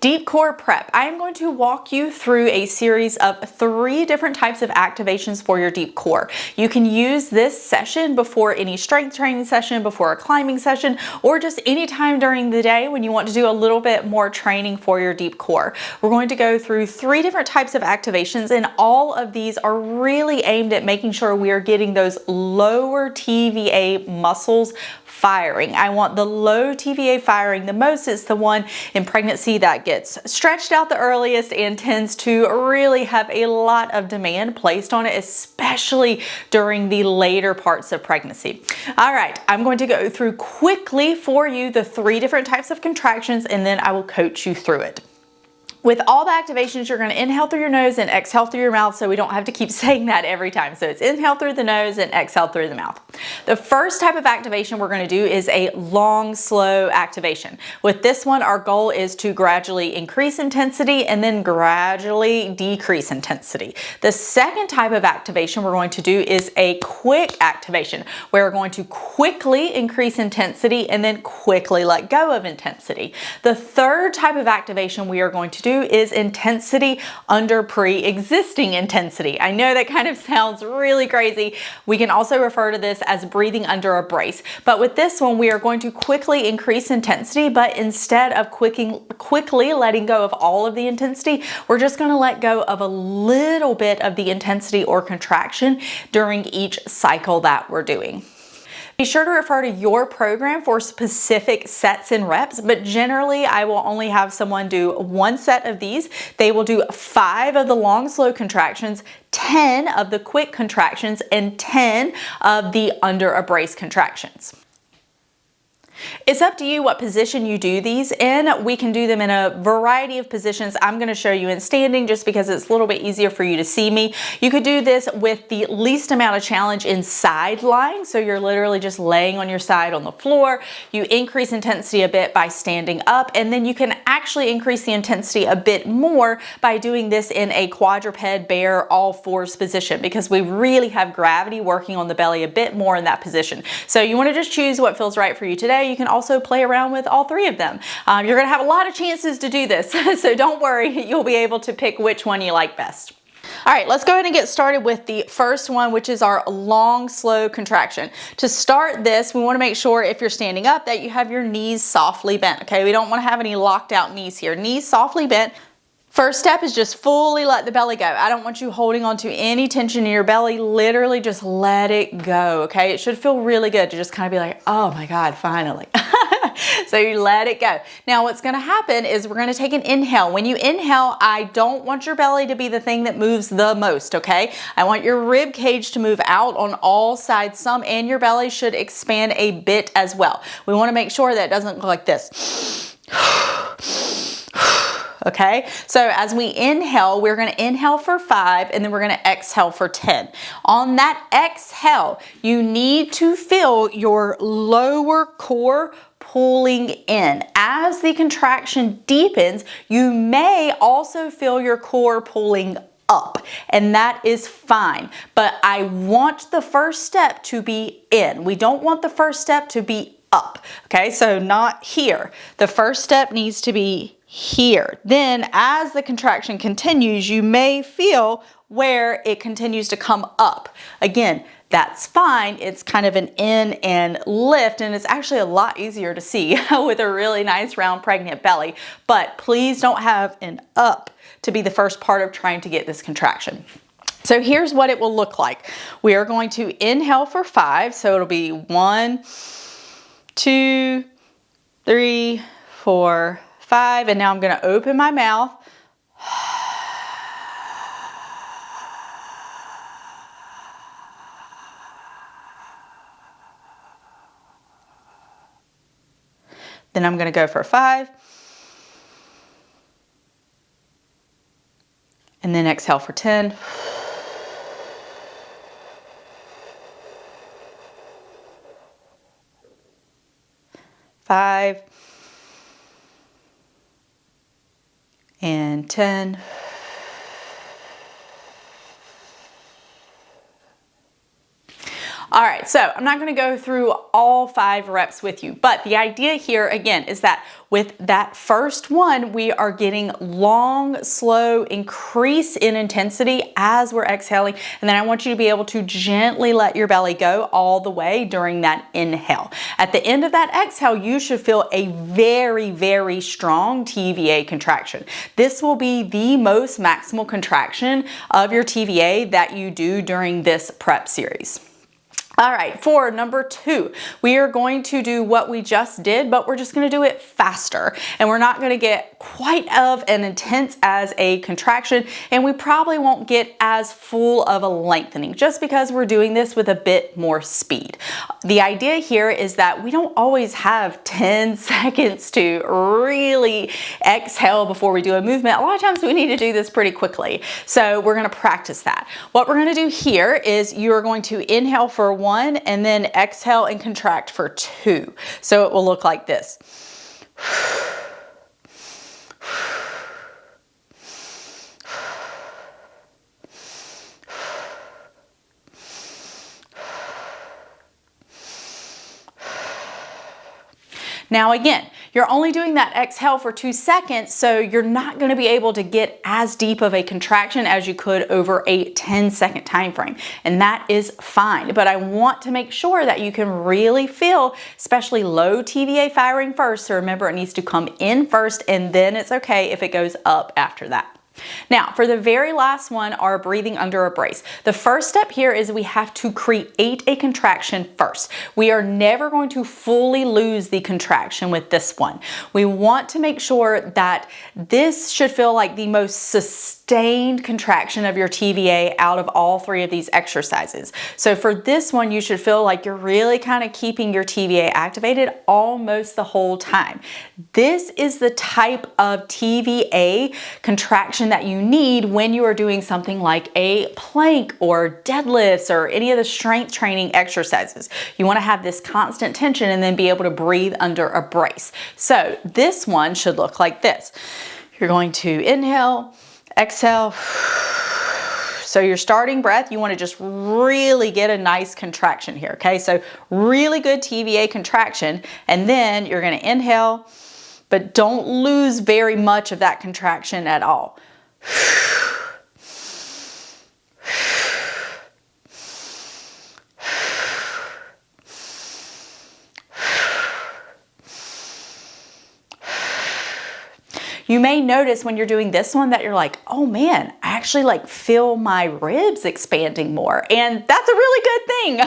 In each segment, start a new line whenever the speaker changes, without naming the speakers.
Deep core prep. I am going to walk you through a series of 3 different types of activations for your deep core. You can use this session before any strength training session, before a climbing session, or just any time during the day when you want to do a little bit more training for your deep core. We're going to go through 3 different types of activations, and all of these are really aimed at making sure we are getting those lower TVA muscles firing. I want the low TVA firing the most. It's the one in pregnancy that gets stretched out the earliest and tends to really have a lot of demand placed on it, especially during the later parts of pregnancy. All right, I'm going to go through quickly for you the 3 different types of contractions, and then I will coach you through it. With all the activations, you're going to inhale through your nose and exhale through your mouth, so we don't have to keep saying that every time. So it's inhale through the nose and exhale through the mouth. The first type of activation we're going to do is a long, slow activation. With this one, our goal is to gradually increase intensity and then gradually decrease intensity. The second type of activation we're going to do is a quick activation, where we're going to quickly increase intensity and then quickly let go of intensity. The third type of activation we are going to do is intensity under pre-existing intensity. I know that kind of sounds really crazy. We can also refer to this as breathing under a brace. But with this one, we are going to quickly increase intensity, but instead of quickly letting go of all of the intensity, we're just going to let go of a little bit of the intensity or contraction during each cycle that we're doing. Be sure to refer to your program for specific sets and reps, but generally I will only have someone do 1 set of these. They will do 5 of the long, slow contractions, 10 of the quick contractions, and 10 of the under a brace contractions. It's up to you what position you do these in. We can do them in a variety of positions. I'm going to show you in standing just because it's a little bit easier for you to see me. You could do this with the least amount of challenge in side lying. So you're literally just laying on your side on the floor. You increase intensity a bit by standing up, and then you can actually increase the intensity a bit more by doing this in a quadruped bear all fours position, because we really have gravity working on the belly a bit more in that position. So you want to just choose what feels right for you today. You can also play around with all 3 of them. You're going to have a lot of chances to do this, so don't worry, you'll be able to pick which one you like best. All right, let's go ahead and get started with the first one, which is our long, slow contraction. To start this, we want to make sure if you're standing up that you have your knees softly bent, okay? We don't want to have any locked out knees here. Knees softly bent. First step is just fully let the belly go. I don't want you holding on to any tension in your belly. Literally just let it go, okay? It should feel really good to just kind of be like, oh my God, finally. So you let it go. Now what's going to happen is we're going to take an inhale. When you inhale, I don't want your belly to be the thing that moves the most, okay? I want your rib cage to move out on all sides some, and your belly should expand a bit as well. We want to make sure that it doesn't look like this. Okay, so as we inhale, we're going to inhale for 5 and then we're going to exhale for 10. On that exhale, you need to feel your lower core pulling in. As the contraction deepens, you may also feel your core pulling up, and that is fine. But I want the first step to be in. We don't want the first step to be up. Okay, so not here. The first step needs to be here. Then as the contraction continues, you may feel where it continues to come up. Again, that's fine. It's kind of an in and lift, and it's actually a lot easier to see with a really nice round pregnant belly. But please don't have an up to be the first part of trying to get this contraction. So here's what it will look like. We are going to inhale for 5. So it'll be 1, 2, 3, 4, 5. And now I'm going to open my mouth. Then I'm going to go for 5. And then exhale for 10. Five. And 10. All right, so I'm not gonna go through all 5 reps with you, but the idea here again is that with that first one, we are getting long, slow increase in intensity as we're exhaling. And then I want you to be able to gently let your belly go all the way during that inhale. At the end of that exhale, you should feel a very, very strong TVA contraction. This will be the most maximal contraction of your TVA that you do during this prep series. All right, for number 2, we are going to do what we just did, but we're just going to do it faster. And we're not going to get quite of an intense as a contraction, and we probably won't get as full of a lengthening just because we're doing this with a bit more speed. The idea here is that we don't always have 10 seconds to really exhale before we do a movement. A lot of times we need to do this pretty quickly. So we're going to practice that. What we're going to do here is you're going to inhale for 1 and then exhale and contract for 2. So it will look like this. Now again, you're only doing that exhale for 2 seconds, so you're not going to be able to get as deep of a contraction as you could over a 10-second time frame. And that is fine, but I want to make sure that you can really feel, especially low TVA firing first. So remember, it needs to come in first, and then it's okay if it goes up after that. Now, for the very last one, our breathing under a brace. The first step here is we have to create a contraction first. We are never going to fully lose the contraction with this one. We want to make sure that this should feel like the most sustained contraction of your TVA out of all 3 of these exercises. So for this one, you should feel like you're really kind of keeping your TVA activated almost the whole time. This is the type of TVA contraction that you need when you are doing something like a plank or deadlifts or any of the strength training exercises. You want to have this constant tension and then be able to breathe under a brace. So this one should look like this. You're going to inhale, exhale. So your starting breath, you want to just really get a nice contraction here, okay? So really good TVA contraction, and then you're going to inhale, but don't lose very much of that contraction at all. You may notice when you're doing this one that you're like, oh man, I actually like feel my ribs expanding more. And that's a really good thing.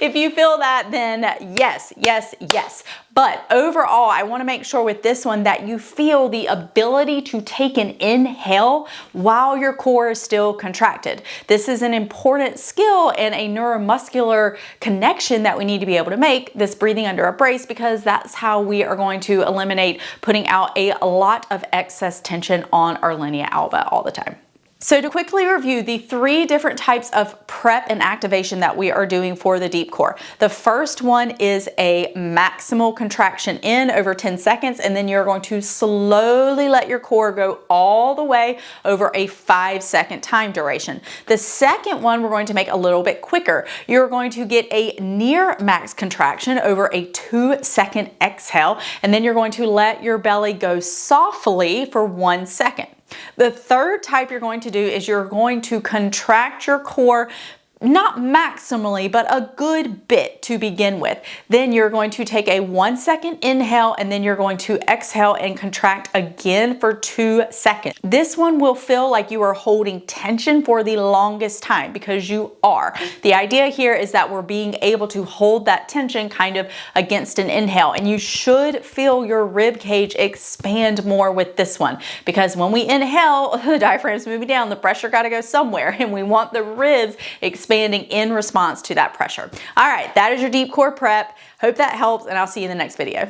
If you feel that, then yes, yes, yes. But overall, I want to make sure with this one that you feel the ability to take an inhale while your core is still contracted. This is an important skill and a neuromuscular connection that we need to be able to make, this breathing under a brace, because that's how we are going to eliminate putting out a lot of excess tension on our linea alba all the time. So to quickly review the 3 different types of prep and activation that we are doing for the deep core. The first one is a maximal contraction in over 10 seconds, and then you're going to slowly let your core go all the way over a 5-second time duration. The second one we're going to make a little bit quicker. You're going to get a near max contraction over a 2-second exhale, and then you're going to let your belly go softly for 1 second. The third type you're going to do is you're going to contract your core, not maximally, but a good bit to begin with. Then you're going to take a 1-second inhale, and then you're going to exhale and contract again for 2 seconds. This one will feel like you are holding tension for the longest time, because you are. The idea here is that we're being able to hold that tension kind of against an inhale, and you should feel your rib cage expand more with this one, because when we inhale, the diaphragm's moving down, the pressure got to go somewhere, and we want the ribs expanding in response to that pressure. All right, that is your deep core prep. Hope that helps, and I'll see you in the next video.